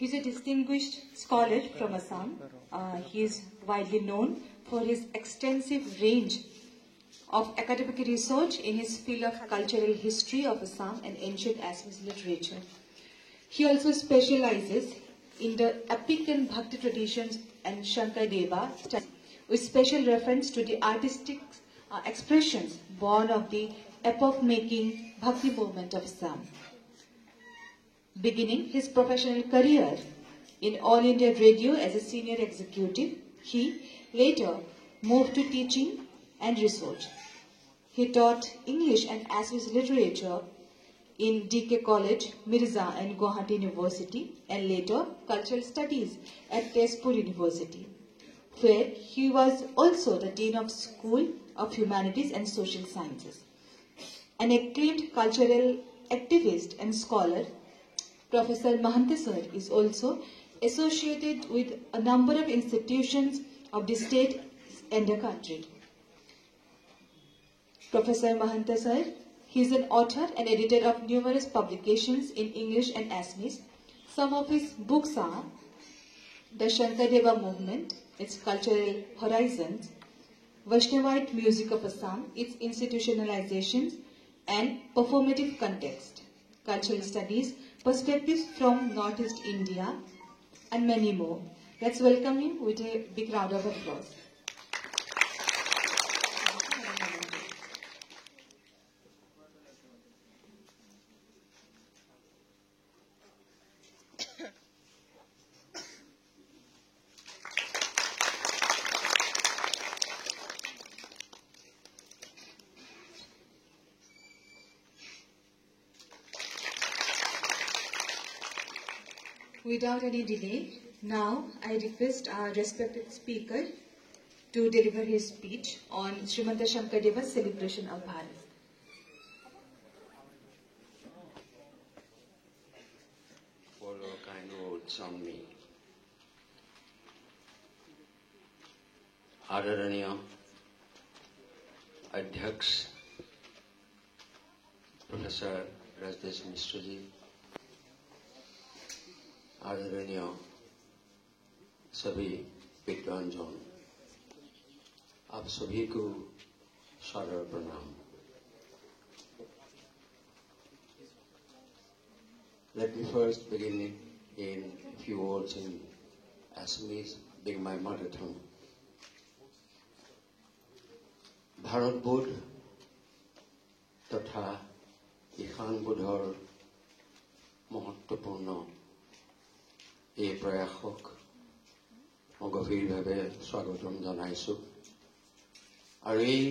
He's a distinguished scholar from Assam. He is widely known for his extensive range of academic research in his field of cultural history of Assam and ancient Assamese literature. He also specializes in the epic and bhakti traditions and Shankadeva studies, with special reference to the artistic expressions born of the epoch-making bhakti movement of Assam. Beginning his professional career in All India Radio as a senior executive, he later moved to teaching and research. He taught English and Assamese literature in DK College, Mirza and Guwahati University, and later cultural studies at Tezpur University, where he was also the Dean of School of Humanities and Social Sciences. An acclaimed cultural activist and scholar, Professor Mahanta Sir is also associated with a number of institutions of the state and the country. Professor Mahanta Sir, he is an author and editor of numerous publications in English and Assamese. Some of his books are The Shankadeva Movement, Its Cultural Horizons, Vaishnavite Music of Assam, Its Institutionalizations and Performative Context, Cultural Studies, Perspectives from Northeast India, and many more. Let's welcome him with a big round of applause. Without any delay, now I request our respected speaker to deliver his speech on Srimanta Shankadeva's celebration of Bharat. For your kind words on me. Adaraniya Adhyaks Professor Rajdesh Mishra ji, आदरणीय सभी विद्वानजन, आप सभी को सादर प्रणाम। Let me first begin in a few words in Assamese, being my mother tongue. Bharat Bodh तथा Ishan bother महत्वपूर्ण এই প্ৰয়াসক মই গভীৰভাৱে স্বাগতম জনাইছো আৰু এই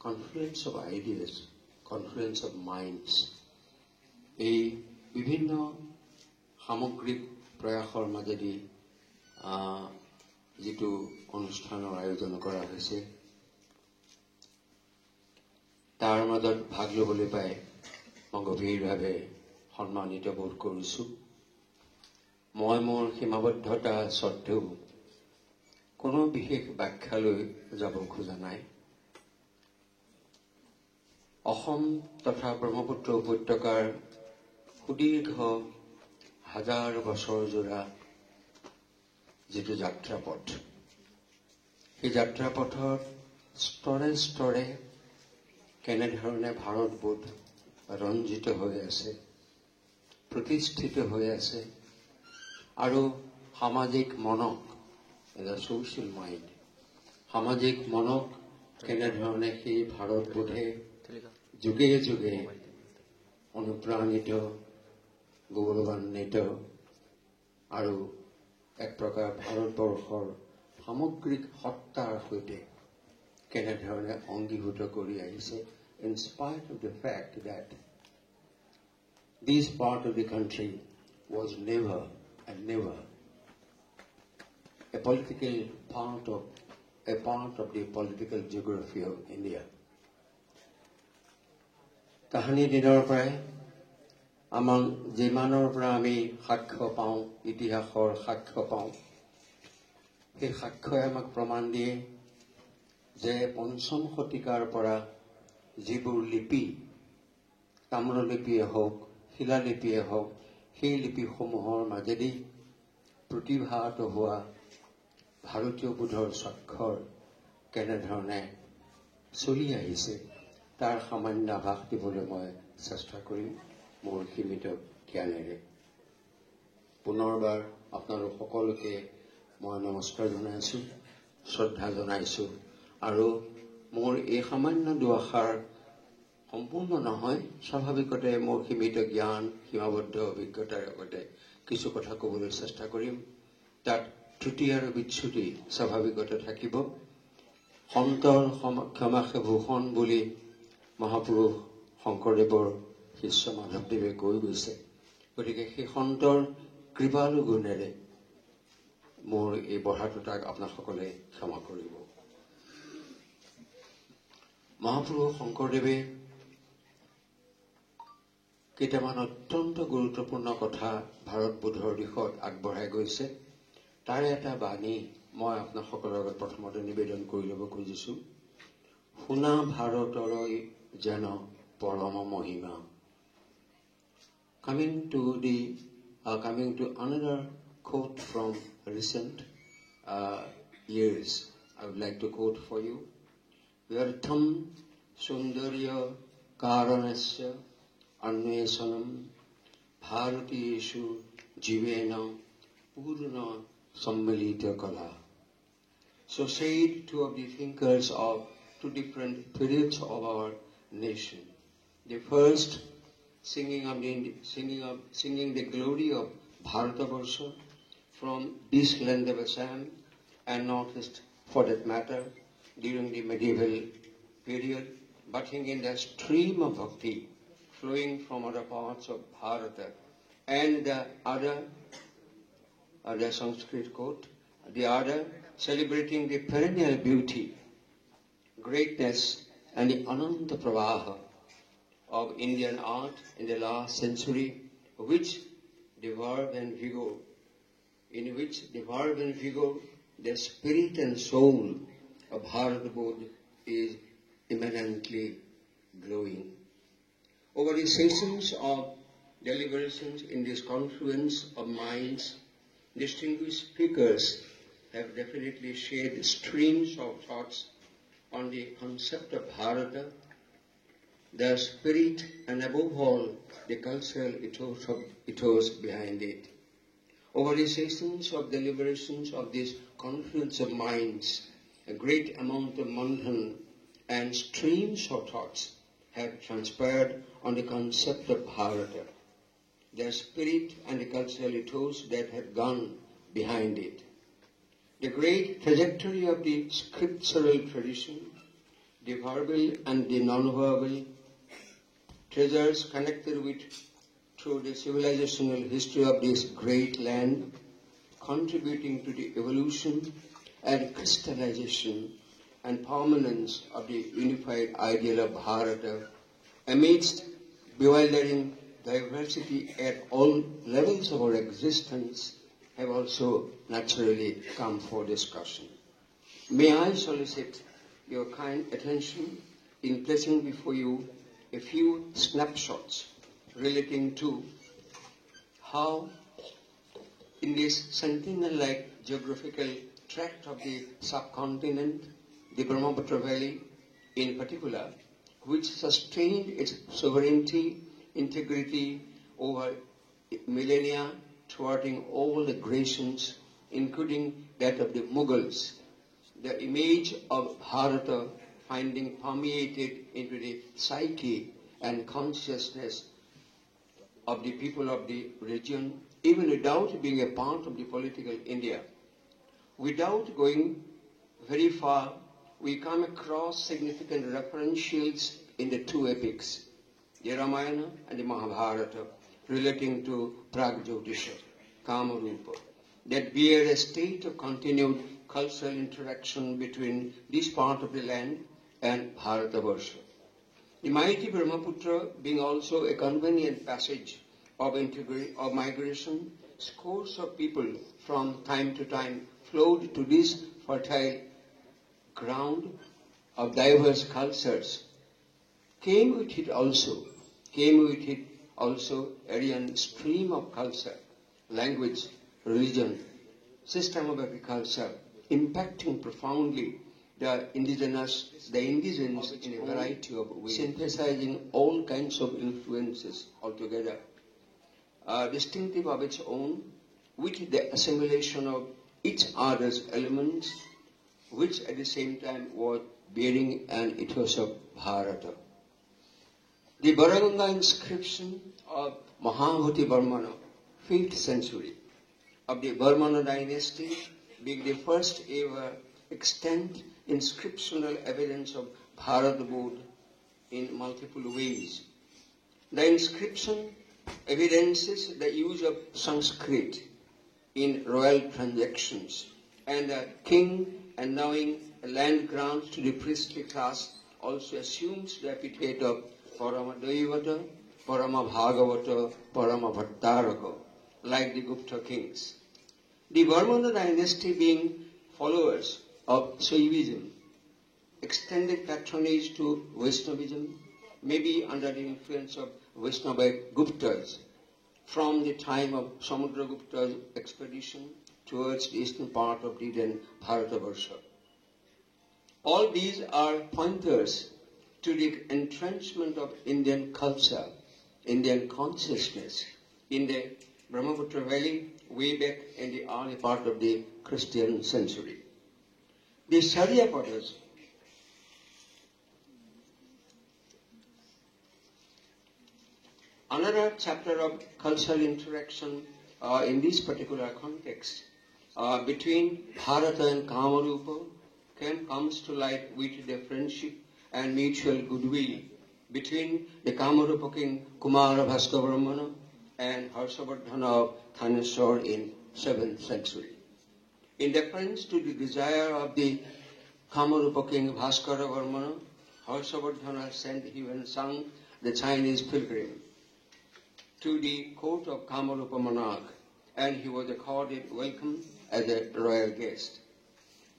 confluence of ideas, confluence of minds, এই বিভিন্ন সামগ্ৰিক প্ৰয়াসৰ মাজেদি যিটো অনুষ্ঠানৰ আয়োজন কৰা হৈছে তাৰ মাজত ভাগ ল'বলৈ পাই মই গভীৰভাৱে সন্মানিত বোধ কৰিছো। মই মোৰ সীমাবদ্ধতা সত্ত্বেও কোনো বিশেষ ব্যাখ্যালৈ যাব খোজা নাই। অসম তথা ব্ৰহ্মপুত্ৰ উপত্যকাৰ সুদীৰ্ঘ হাজাৰ বছৰ জোৰা যিটো যাত্ৰাপথ, সেই যাত্ৰাপথৰ স্তৰে স্তৰে কেনেধৰণে ভাৰতবোধ ৰঞ্জিত হৈ আছে, প্ৰতিষ্ঠিত হৈ আছে আৰু সামাজিক মনক, এটা সোশ্যাল মাইণ্ড, সামাজিক মনক কেনেধৰণে সেই ভাৰতবোধে যুগে যুগে অনুপ্ৰাণিত, গৌৰৱান্বিত আৰু এক প্ৰকাৰ ভাৰতবৰ্ষৰ সামগ্ৰিক সত্তাৰ সৈতে কেনেধৰণে অংগীভূত কৰি আহিছে, in spite of the fact that this part of the country was never and never a part of the political geography of India. Tahani dinor pray among jimanor prami hakho paun, itihachor hakho paun. He hakho amak praman diye je ponchom shotikar para jibur lipi, tamrolipi hok, hilalipi hok, সেই লিপিসমূহৰ মাজেদি প্ৰতিভাত হোৱা ভাৰতীয় বোধৰ স্বাক্ষৰ কেনেধৰণে চলি আহিছে তাৰ সামান্য আভাস দিবলৈ মই চেষ্টা কৰিম মোৰ সীমিত জ্ঞানেৰে। পুনৰবাৰ আপোনালোক সকলোকে মই নমস্কাৰ জনাইছোঁ, শ্ৰদ্ধা জনাইছোঁ আৰু মোৰ এই সামান্য দুআষাৰ সম্পূৰ্ণ নহয়, স্বাভাৱিকতে মোৰ সীমিত জ্ঞান সীমাবদ্ধ অভিজ্ঞতাৰ লগতে কিছু কথা ক'বলৈ চেষ্টা কৰিম। তাত ত্ৰুটি আৰু বিচ্যুতি স্বাভাৱিকতে থাকিব। সন্তৰ ক্ষমাসে ভূষণ বুলি মহাপুৰুষ শংকৰদেৱৰ শিষ্য মাধৱদেৱে কৈ গৈছে। গতিকে সেই সন্তৰ কৃপালু গুণেৰে মোৰ এই বঢ়াটোতাক আপোনাসকলে ক্ষমা কৰিব। মহাপুৰুষ শংকৰদেৱে কেইটামান অত্যন্ত গুৰুত্বপূৰ্ণ কথা ভাৰতবোধৰ দিশত আগবঢ়াই গৈছে। তাৰে এটা বাণী মই আপোনাসকলৰ আগত প্ৰথমতে নিবেদন কৰি ল'ব খুজিছোঁ। শুনা ভাৰতৰই যেন পৰম মহিমা। Coming to another quote from recent years, I would like to quote for you. Vyartham sundarya karanasya अन्वेषणम भारतीयेषु जीवेन पूर्ण सम्मिलित कला. So said two of the thinkers of two different periods of our nation. The first singing the glory of Bharatavarsha from this land of Assam and Northeast for that matter during the medieval period, bathing in the stream of bhakti flowing from other parts of Bharata, and the other Sanskrit quote, the other celebrating the perennial beauty, greatness and the Ananta Pravaha of Indian art in the last century, in which the verve and vigor, the spirit and soul of Bharatavoda is imminently glowing. Over the sessions of deliberations in this confluence of minds, distinguished speakers have definitely shared streams of thoughts on the concept of Bharata, the spirit and above all the cultural ethos behind it. Over the sessions of deliberations of this confluence of minds, a great amount of manthan and streams of thoughts have transpired on the concept of Bharata, the spirit and the cultural ethos that had gone behind it, the great trajectory of the scriptural tradition, the verbal and the non-verbal treasures connected with through the civilizational history of this great land, contributing to the evolution and crystallization and permanence of the unified ideal of Bharata amidst bewildering diversity at all levels of our existence have also naturally come for discussion. May I solicit your kind attention in placing before you a few snapshots relating to how in this sentinel-like geographical tract of the subcontinent, the Brahmaputra Valley in particular, which sustained its sovereignty, integrity over millennia, thwarting all aggressions, including that of the Mughals. The image of Bharata finding permeated into the psyche and consciousness of the people of the region, even without being a part of the political India. Without going very far, we come across significant referentials in the two epics, the Ramayana and the Mahabharata, relating to Pragjyotisha, Kamarupa, that bear a state of continued cultural interaction between this part of the land and Bharatavarsha. The mighty Brahmaputra being also a convenient passage of migration, scores of people from time to time flowed to this fertile ground of diverse cultures, came with it also Aryan stream of culture, language, religion, system of agriculture, impacting profoundly the indigens in a variety of ways, synthesizing all kinds of influences altogether, distinctive of its own, with the assimilation of each other's elements, which at the same time was bearing an ethos of Bharata. The Baraganga inscription of Mahabhuti Varmana, 5th century, of the Varmana dynasty, being the first ever extant inscriptional evidence of Bharat Bodh in multiple ways. The inscription evidences the use of Sanskrit in royal transactions, and the king endowing land grants to the priestly class also assumes the epithet of Parama Daivata, Parama Bhagavata, Parama Bhattaraka, like the Gupta kings. The Varmana dynasty, being followers of Shaivism, extended patronage to Vaishnavism, maybe under the influence of Vaishnavite Guptas, from the time of Samudragupta's expedition towards the eastern part of the then Bharatavarsha. All these are pointers to the entrenchment of Indian culture, Indian consciousness in the Brahmaputra Valley way back in the early part of the Christian century. The Charyapadas, another chapter of cultural interaction in this particular context between Bharata and Kamarupa comes to light with the friendship and mutual goodwill between the Kamarupa king Kumara Bhaskavarmana and Harshavardhana of Thaneswar in 7th century. In deference to the desire of the Kamarupa king Bhaskaravarmana, Harshavardhana sent even sung the Chinese pilgrim to the court of Kamarupa monarch, and he was accorded welcome as a royal guest.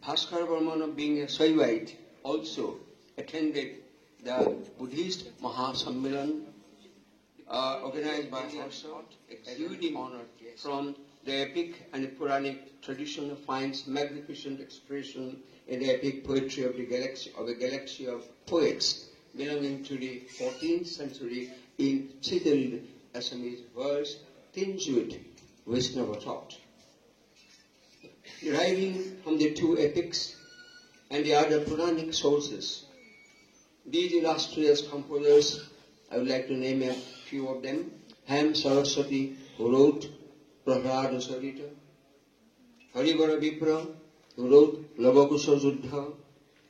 Bhaskaravarmana, being a Shaivite, also attended the Buddhist Mahasammelan organized by Harsha, exuding honor from the epic and the Puranic tradition finds magnificent expression in the epic poetry of a galaxy of poets belonging to the 14th century in chiseled Assamese verse tinged with Vaishnava thought. Deriving from the two epics and the other Puranic sources, these illustrious composers, I would like to name a few of them: Ham Saraswati, who wrote Prahlada Sarita; Harivara Vipra, who wrote Lavakusa Juddha,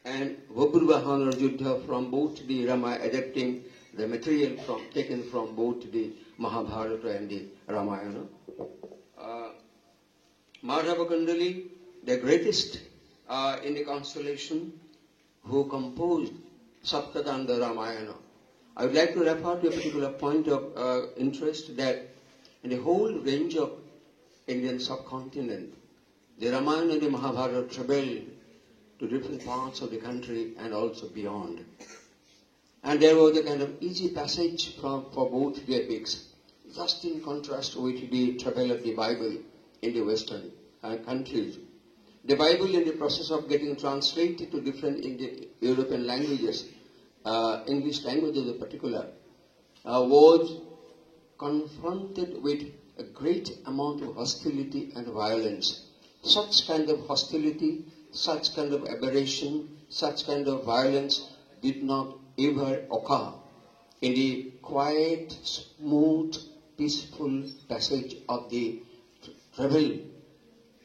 and Vapurvahana Juddha from both the Ramayana, adapting the material taken from both the Mahabharata and the Ramayana. Madhava Kundali, the greatest in the constellation, who composed Saptakanda Ramayana. I would like to refer to a particular point of interest that in the whole range of Indian subcontinent, the Ramayana and the Mahabharata traveled to different parts of the country and also beyond. And there was a kind of easy passage for both the epics, just in contrast with the travel of the Bible in the Western countries. The Bible, in the process of getting translated to different European languages, English languages in particular, was confronted with a great amount of hostility and violence. Such kind of hostility, such kind of aberration, such kind of violence did not ever occur in the quiet, smooth, peaceful passage of the travel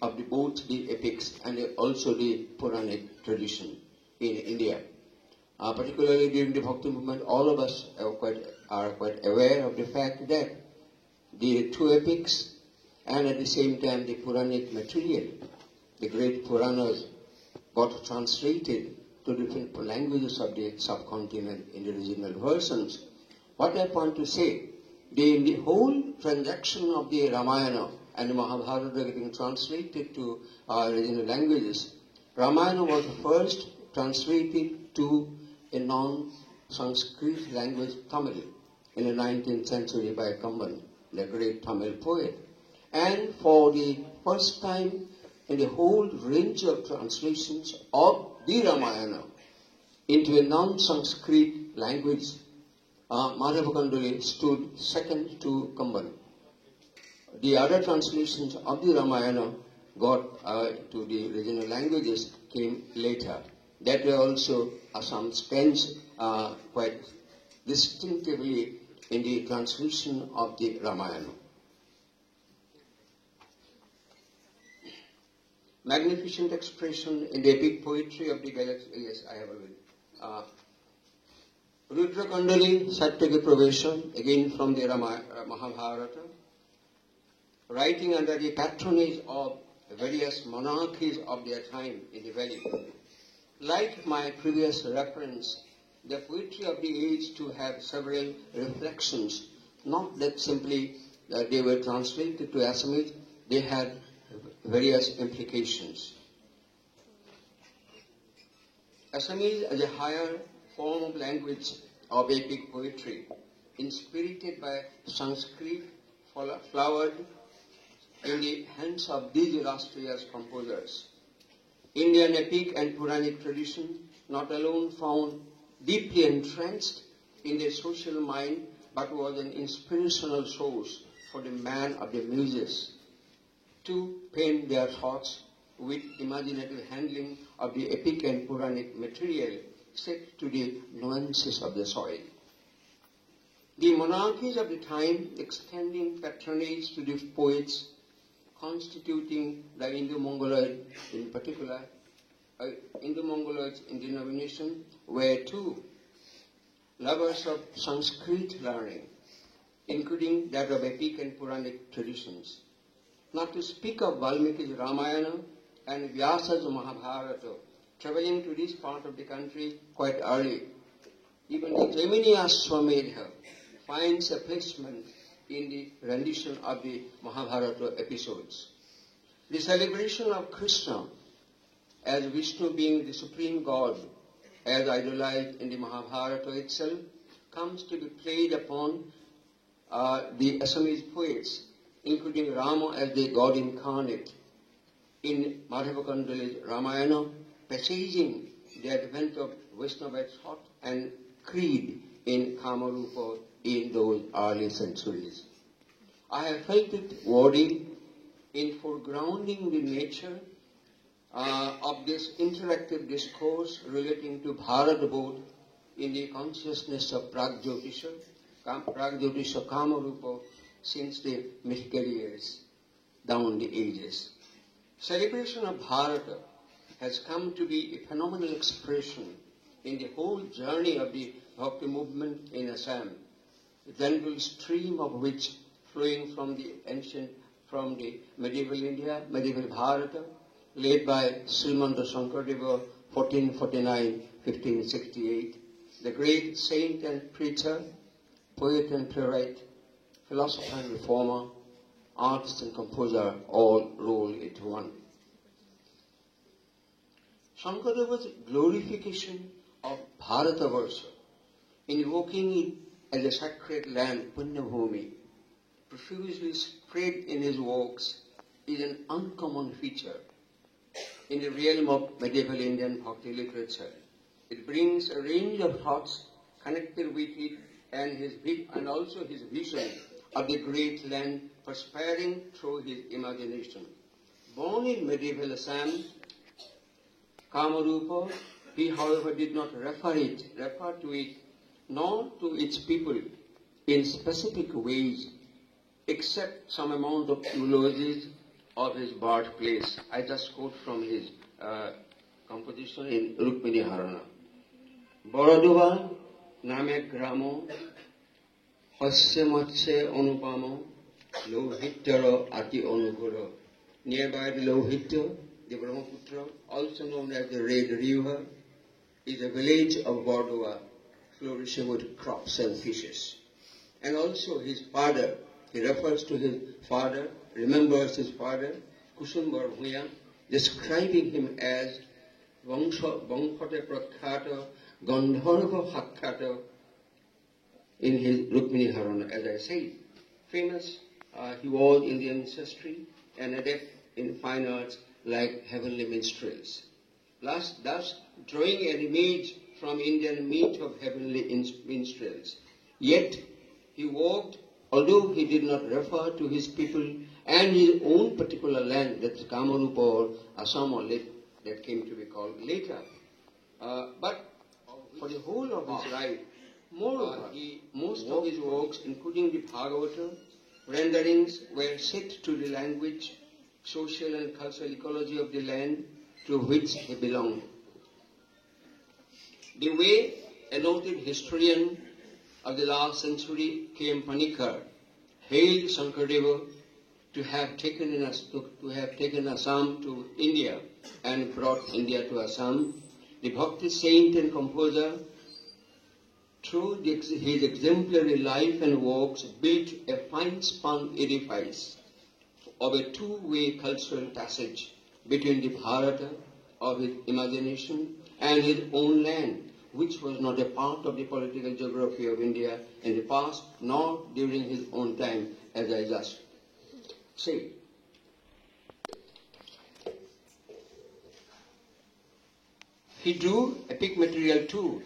of both the epics and also the Puranic tradition in India. Particularly during the Bhakti movement, all of us are quite aware of the fact that the two epics and at the same time the Puranic material, the great Puranas, got translated to different languages of the subcontinent in the regional versions. What I want to say, in the whole transaction of the Ramayana and the Mahabharata getting translated to regional languages, Ramayana was first translated to a non-Sanskrit language, Tamil, in the 19th century by Kamban, the great Tamil poet. And for the first time in the whole range of translations of the Ramayana into a non-Sanskrit language, Madhava Kandoli stood second to Kamban. The other translations of the Ramayana got to the regional languages came later. That way also Assam stands quite distinctively in the translation of the Ramayana. Magnificent expression in the epic poetry of the galaxy. Yes, I have already. Rudra Kandali, Satyaki Pravesha, again from the Mahabharata, writing under the patronage of various monarchies of their time in the valley. Like my previous reference, the poetry of the age to have several reflections, not that simply that they were translated to Assamese, they had various implications. Assamese as a higher form of language of epic poetry, inspirited by Sanskrit, flowered in the hands of these illustrious composers. Indian epic and Puranic tradition not alone found deeply entrenched in the social mind, but was an inspirational source for the man of the muses to pen their thoughts with imaginative handling of the epic and Puranic material set to the nuances of the soil. The monarchies of the time extending patronage to the poets, constituting the Indo-Mongoloid in particular, Indo-Mongoloids in denomination were too lovers of Sanskrit learning, including that of epic and Puranic traditions. Not to speak of Valmiki's Ramayana and Vyasa's Mahabharata, traveling to this part of the country quite early. Even the Jaimini Ashwamedha finds a placement in the rendition of the Mahabharata episodes. The celebration of Krishna as Vishnu being the supreme god, as idolized in the Mahabharata itself, comes to be played upon the Assamese poets, including Rama as the god incarnate in Madhava Kandali's Ramayana, presaging the advent of Vaishnava thought and creed in Kamarupa in those early centuries. I have felt it worthy in foregrounding the nature of this interactive discourse relating to Bharat both in the consciousness of Pragjyotisha Kamarupa since the mythical years down the ages. Celebration of Bharata has come to be a phenomenal expression in the whole journey of the Bhakti movement in Assam, the general stream of which flowing from the medieval India, medieval Bharata, led by Srimanta Shankaradeva, 1449-1568, the great saint and preacher, poet and playwright, philosopher and reformer, artist and composer, all roll into one. Shankadeva's glorification of Bharatavarsha, invoking it as a sacred land, Punyabhumi, profusely spread in his works, is an uncommon feature in the realm of medieval Indian bhakti literature. It brings a range of thoughts connected with it and also his vision of the great land perspiring through his imagination. Born in medieval Assam, Kamarupa, he however did not refer to it, nor to its people in specific ways, except some amount of eulogies of his birthplace. I just quote from his composition in Rukmini Harana. Borodova name gramo, hasya matsya anupamo, Lohitara ati anugura. Nearby the Lohitya, the Brahmaputra, also known as the Red River, is a village of Bordova, flourishing with crops and fishes. And also his father, he refers to his father, remembers his father, Kusumbar Bhuya, describing him as Vangshote Prakhata, Gandharva Hakkata, in his Rukmini Harana, as I said. Famous, he was in the ancestry and adept in fine arts like heavenly minstrels. Thus, drawing an image from Indian myth of heavenly minstrels. Yet, he walked, although he did not refer to his people and his own particular land, that's Kamarupa or Assam, or that came to be called later. But for the whole of his life, moreover, most of his works, including the Bhagavata, renderings were set to the language, social and cultural ecology of the land to which he belonged. The way a noted historian of the last century, K.M. Panikar, hailed Shankardeva to have taken Assam to India and brought India to Assam, the Bhakti saint and composer, through his exemplary life and works, built a fine-spun edifice of a two-way cultural passage between the Bharata of his imagination and his own land, which was not a part of the political geography of India in the past, nor during his own time, as I just said. He drew epic material too,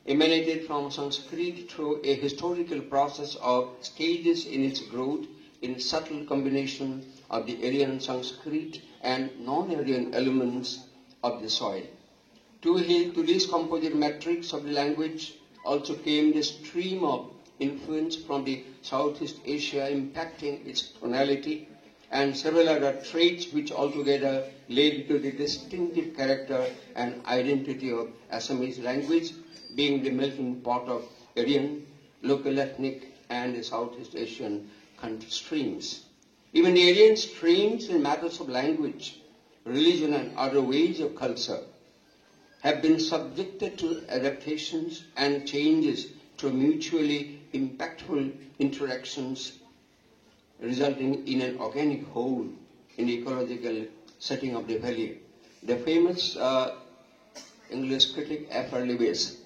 emanated from Sanskrit through a historical process of stages in its growth in subtle combination of the Aryan Sanskrit and non-Aryan elements of the soil. To this composite matrix of the language also came the stream of influence from the Southeast Asia impacting its tonality and several other traits which altogether led to the distinctive character and identity of Assamese language, being the melting pot of Aryan, local ethnic and the Southeast Asian streams. Even the Aryan streams in matters of language, religion and other ways of culture have been subjected to adaptations and changes through mutually impactful interactions, resulting in an organic whole in the ecological setting of the valley. The famous English critic F.R. Lewis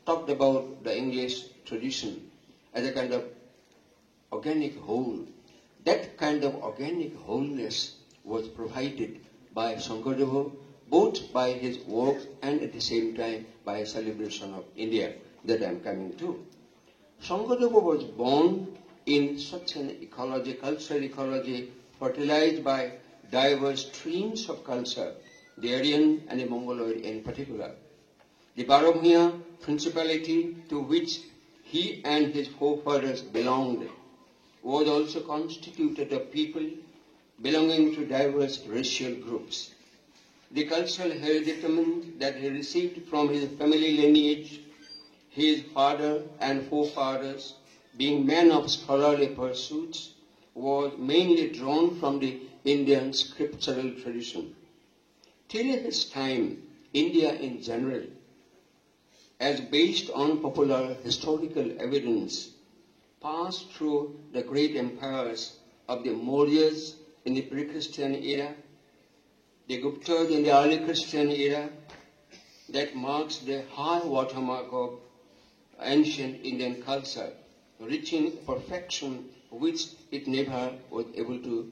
talked about the English tradition as a kind of organic whole. That kind of organic wholeness was provided by Shankardeva, both by his work and at the same time by a celebration of India that I am coming to. Shankardeva was born in such an ecology, cultural ecology, fertilized by diverse streams of culture, the Aryan and the Mongoloid in particular. The Baromia principality to which he and his forefathers belonged was also constituted of people belonging to diverse racial groups. The cultural heritage that he received from his family lineage, his father and forefathers, being men of scholarly pursuits, was mainly drawn from the Indian scriptural tradition. Till his time, India in general, as based on popular historical evidence, passed through the great empires of the Mauryas in the pre-Christian era, the Guptas in the early Christian era, that marks the high watermark of ancient Indian culture, reaching perfection which it never was able to,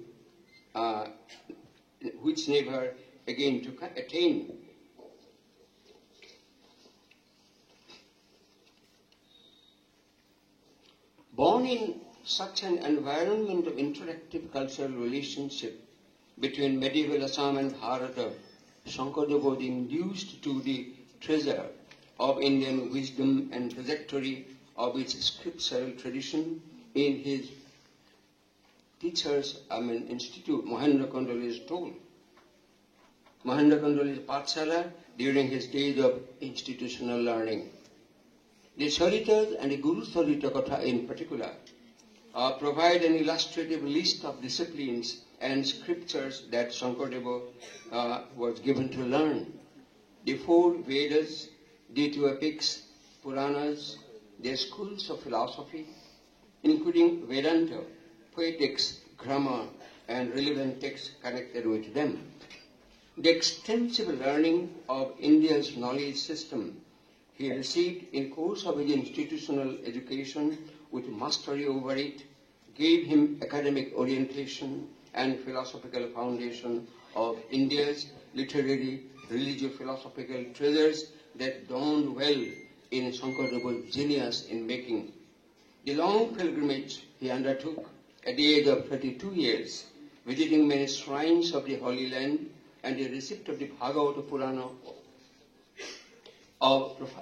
which never again to attain. Born in such an environment of interactive cultural relationship between medieval Assam and Bharata, Shankardeva was induced to the treasure of Indian wisdom and trajectory of its scriptural tradition in his teacher's institute, Mahendra Kondoli's told. Mahendra Kondoli's Pathshala during his days of institutional learning. The Charitas and the Guru Charita Katha in particular provide an illustrative list of disciplines and scriptures that Shankardeva was given to learn. The 4 Vedas, the 2 epics, Puranas, their schools of philosophy, including Vedanta, poetics, grammar, and relevant texts connected with them. The extensive learning of India's knowledge system he received in course of his institutional education with mastery over it, gave him academic orientation and philosophical foundation of India's literary, religio-philosophical treasures that dawned well in Shankardeva's genius in making. The long pilgrimage he undertook at the age of 32 years, visiting many shrines of the Holy Land and the receipt of the Bhagavata Purana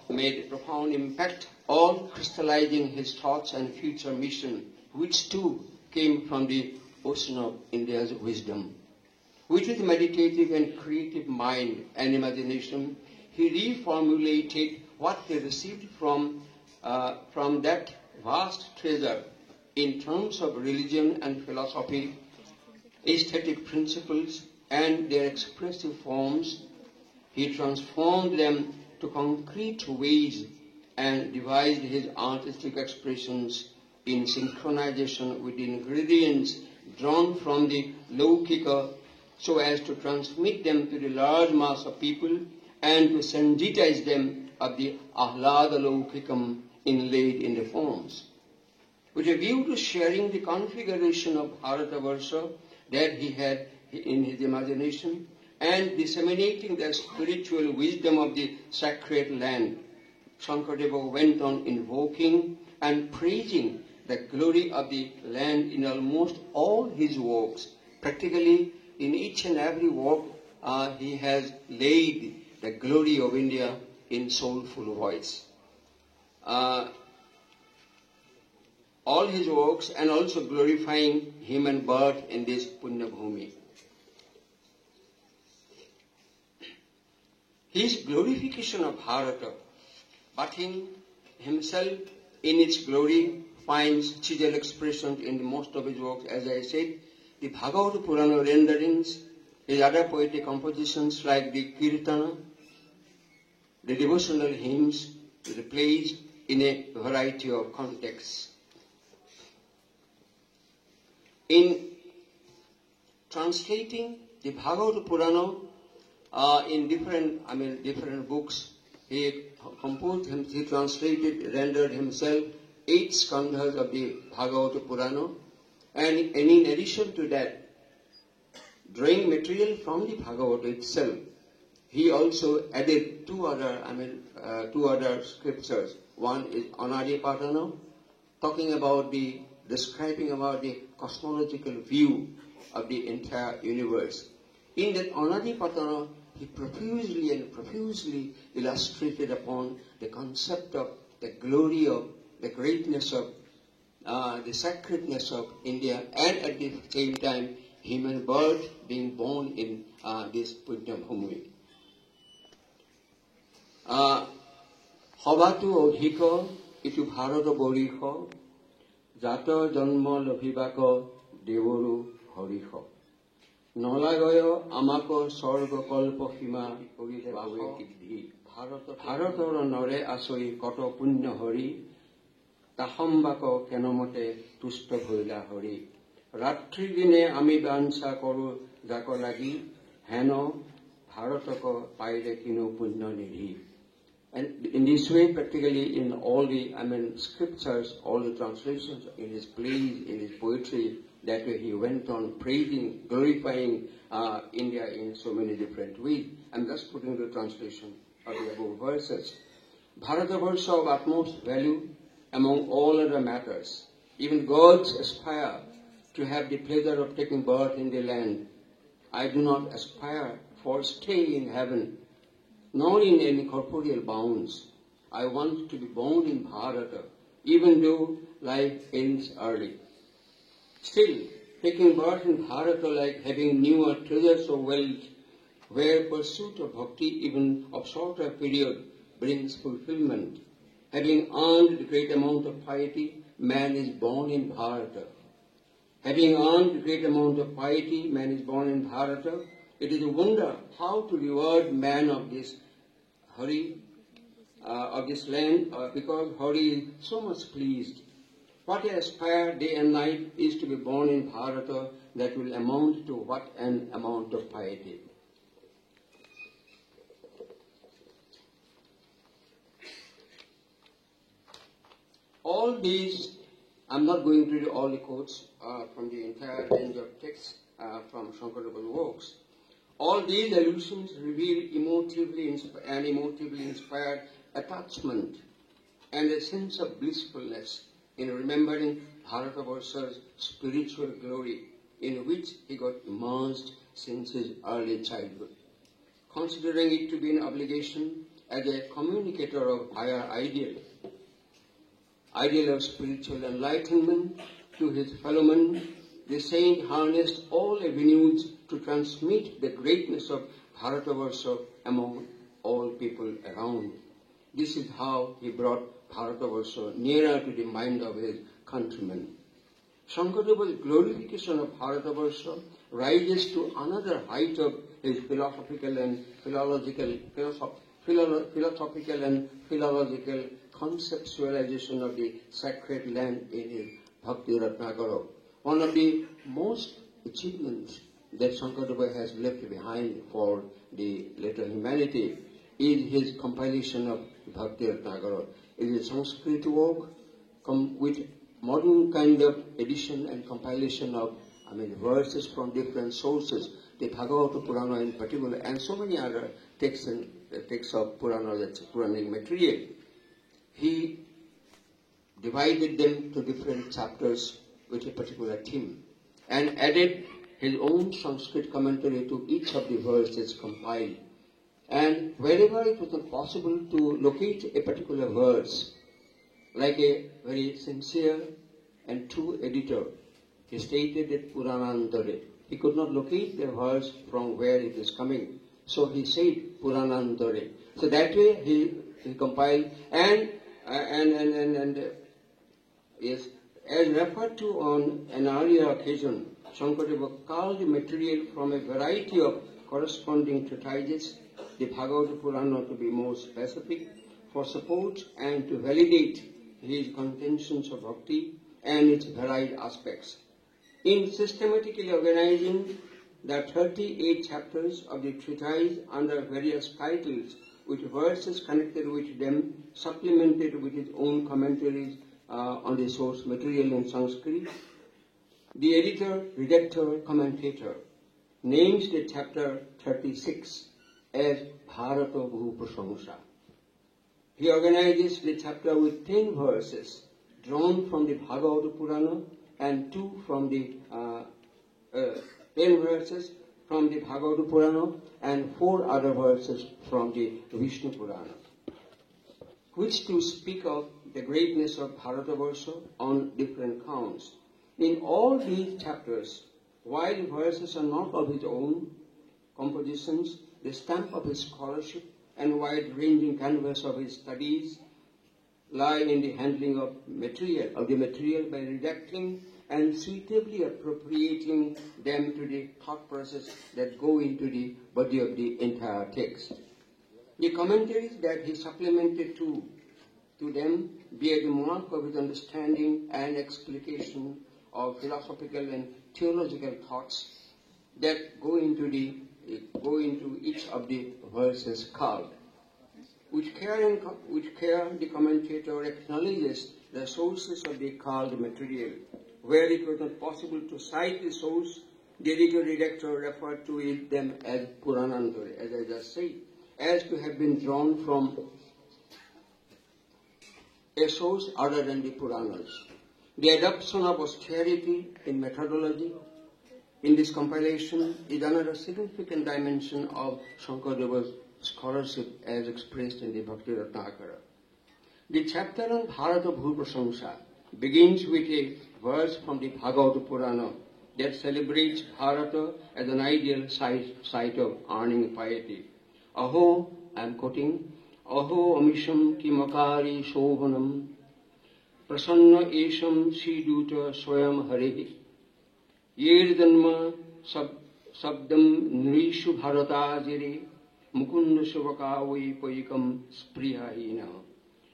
made a profound impact, all crystallizing his thoughts and future mission, which too came from the ocean of India's wisdom. With his meditative and creative mind and imagination, he reformulated what he received from that vast treasure in terms of religion and philosophy, aesthetic principles, and their expressive forms. He transformed them to concrete ways and devised his artistic expressions in synchronization with the ingredients drawn from the Laukika so as to transmit them to the large mass of people and to sensitize them of the Ahlada Laukikam inlaid in the forms. With a view to sharing the configuration of Bharatavarsha that he had in his imagination and disseminating the spiritual wisdom of the sacred land, Shankardev went on invoking and praising the glory of the land in almost all his works. Practically in each and every work he has laid the glory of India in soulful voice. All his works and also glorifying human birth in this Punya Bhumi. His glorification of Bharata, bathing himself in its glory, finds chiseled expression in most of his works. As I said, the Bhagavata Purana renderings, his other poetic compositions like the Kirtana, the devotional hymns, replaced in a variety of contexts. In translating the Bhagavata Purana in different books, he translated, rendered himself 8 skandhas of the Bhagavata Purana, and in addition to that, drawing material from the Bhagavata itself, he also added two other scriptures. One is Anadi Patana, describing about the cosmological view of the entire universe. In that Anadi Patana, he profusely illustrated upon the concept of the glory of, the greatness of, the sacredness of India, and at the same time, human birth being born in this Punya Bhumi. Hobatu odhiko itu bharata borikho, jato janma labhibako devoru horikho. Nolagayo amako sorgo kolpo hima korite bawe kidhi. Bharator nore asoi koto punya hori, tahambako kenomote tusto bhoila hori. Ratri dine ami bansha koru jako lagi, heno bharatako paile kino punya nidhi. And in this way, practically in all the, scriptures, all the translations, in his plays, in his poetry, that way he went on praising, glorifying India in so many different ways. I'm just putting the translation of the above verses. Bharatavarsha of utmost value among all other matters. Even gods aspire to have the pleasure of taking birth in the land. I do not aspire for stay in heaven, nor in any corporeal bounds. I want to be born in Bharata, even though life ends early. Still, taking birth in Bharata like having newer treasures of wealth, where pursuit of bhakti, even of shorter period, brings fulfillment. Having earned the great amount of piety, man is born in Bharata. Having earned the great amount of piety, man is born in Bharata. It is a wonder how to reward man of this Hari, of this land, because Hari is so much pleased. What I aspire day and night is to be born in Bharata that will amount to what an amount of piety. all these, I'm not going to read all the quotes from the entire range of texts from Shankardeva's works. All these allusions reveal emotively inspired attachment and a sense of blissfulness in remembering Bharatavarsha's spiritual glory in which he got immersed since his early childhood. Considering it to be an obligation as a communicator of higher ideal of spiritual enlightenment to his fellowmen, the saint harnessed all avenues to transmit the greatness of Bharatavarsha among all people around. This is how he brought Bharatavarsha nearer to the mind of his countrymen. Shankardeva's glorification of Bharatavarsha rises to another height of his philosophical and philological conceptualization of the sacred land in his Bhakti Ratnakara. One of the most achievements that Shankardeva has left behind for the later humanity is his compilation of Bhakti Ratnakara. It is a Sanskrit work with modern kind of edition and compilation of verses from different sources, the Bhagavata Purana in particular, and so many other texts of Purana, that's Puranic material. He divided them to different chapters with a particular theme and added his own Sanskrit commentary to each of the verses compiled. And wherever it was not possible to locate a particular verse, like a very sincere and true editor, he stated that Puranantare. He could not locate the verse from where it is coming. So he said Puranantare. So that way he compiled and yes, as referred to on an earlier occasion, Shankardeva culled the material from a variety of corresponding treatises, the Bhagavata Purana to be more specific, for support and to validate his contentions of bhakti and its varied aspects. In systematically organizing the 38 chapters of the treatise under various titles, with verses connected with them, supplemented with his own commentaries on the source material in Sanskrit, the editor, redactor, commentator names the chapter 36 as Bharata Bhuprashamsa. He organizes the chapter with 10 verses drawn from the Bhagavata Purana and 2 from the 10 verses from the Bhagavata Purana and 4 other verses from the Vishnu Purana, which to speak of the greatness of Bharatavarsha on different counts. In all these chapters, while verses are not of his own compositions, the stamp of his scholarship and wide-ranging canvas of his studies lie in the handling of the material by redacting and suitably appropriating them to the thought process that go into the body of the entire text. The commentaries that he supplemented to them bear the mark of his understanding and explication of philosophical and theological thoughts that go into each of the verses culled. With care, the commentator acknowledges the sources of the culled material. Where it was not possible to cite the source, the editor-redactor referred to them as Puranantare, as I just said, as to have been drawn from a source other than the Puranas. The adoption of austerity in methodology in this compilation is another significant dimension of Shankardeva's scholarship as expressed in the Bhakti Ratnakara. The chapter on Bharata Bhuprashamsa begins with a verse from the Bhagavata Purana that celebrates Bharata as an ideal site of earning piety. Aho, I am quoting, Aho amisham kimakari shobhanam prasanna esham siduta swayam harehi yerdanma sabdam nrishu bharatajire mukunda shuvakavai poikam spriyahina.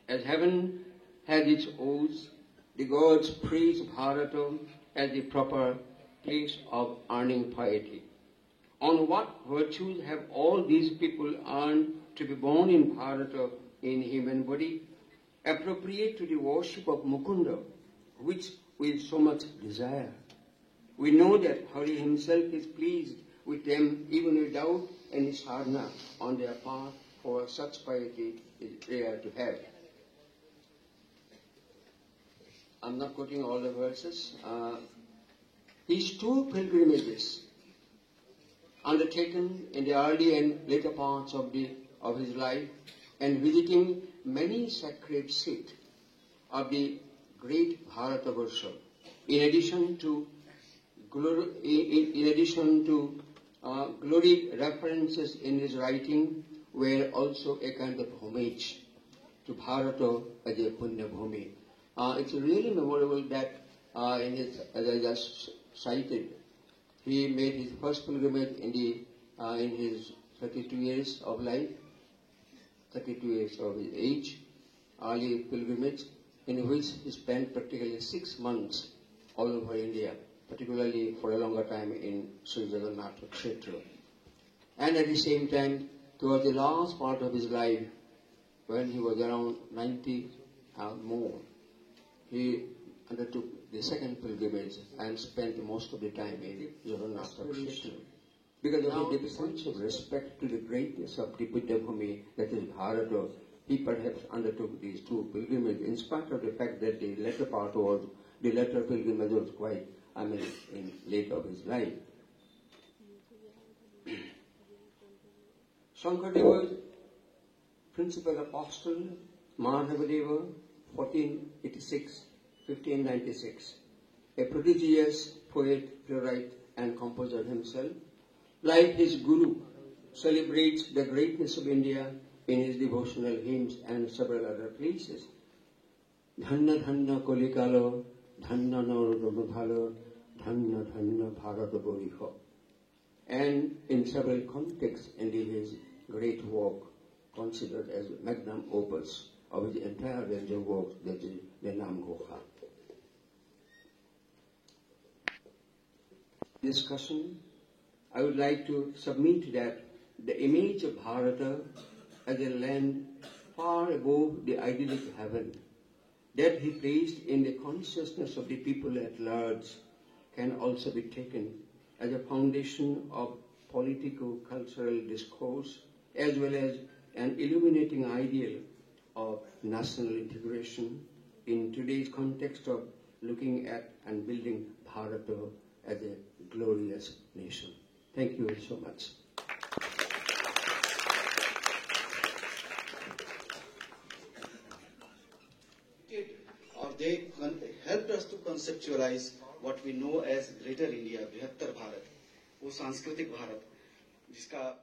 As heaven has its oaths, the gods praise Bharata as the proper place of earning piety. On what virtues have all these people earned to be born in Bharata in human body? appropriate to the worship of Mukunda, which we so much desire. We know that Hari himself is pleased with them even without any sadhana on their part, for such piety is rare to have. I'm not quoting all the verses. His two pilgrimages undertaken in the early and later parts of his life, and visiting many sacred sites of the great Bharatavarsa, in addition to glory references in his writing, were also a kind of homage to Bharata as a Punya Bhumi. It's really memorable that as I just cited, he made his first pilgrimage in his 32 years of life, 32 years of his age, early pilgrimage, in which he spent practically 6 months all over India, particularly for a longer time in Sri Jagannatha Kshetra. And at the same time, towards the last part of his life, when he was around 90 more, he undertook the second pilgrimage and spent most of the time in Jagannatha Kshetra. Because of the sense of respect to the greatness of the Punya Bhumi, that is Bharata, he perhaps undertook these two pilgrimages, in spite of the fact that the latter pilgrimage was quite, in late of his life. Shankaradeva, principal apostle, Madhavadeva, 1596, a prodigious poet, playwright, and composer himself, like his guru, celebrates the greatness of India in his devotional hymns and several other places. Dhanna dhanna kolikalo, dhanna narodamabhalo, dhanna dhanna bharata boriho. And in several contexts in his great work, considered as magnum opus of his entire range of works, that is the Namghoha. Discussion, I would like to submit that the image of Bharata as a land far above the idyllic heaven that he placed in the consciousness of the people at large can also be taken as a foundation of politico-cultural discourse, as well as an illuminating ideal of national integration in today's context of looking at and building Bharata as a glorious nation. Thank you so much. They helped us to conceptualize what we know as Greater India, Brihattar Bharat, वो सांस्कृतिक भारत जिसका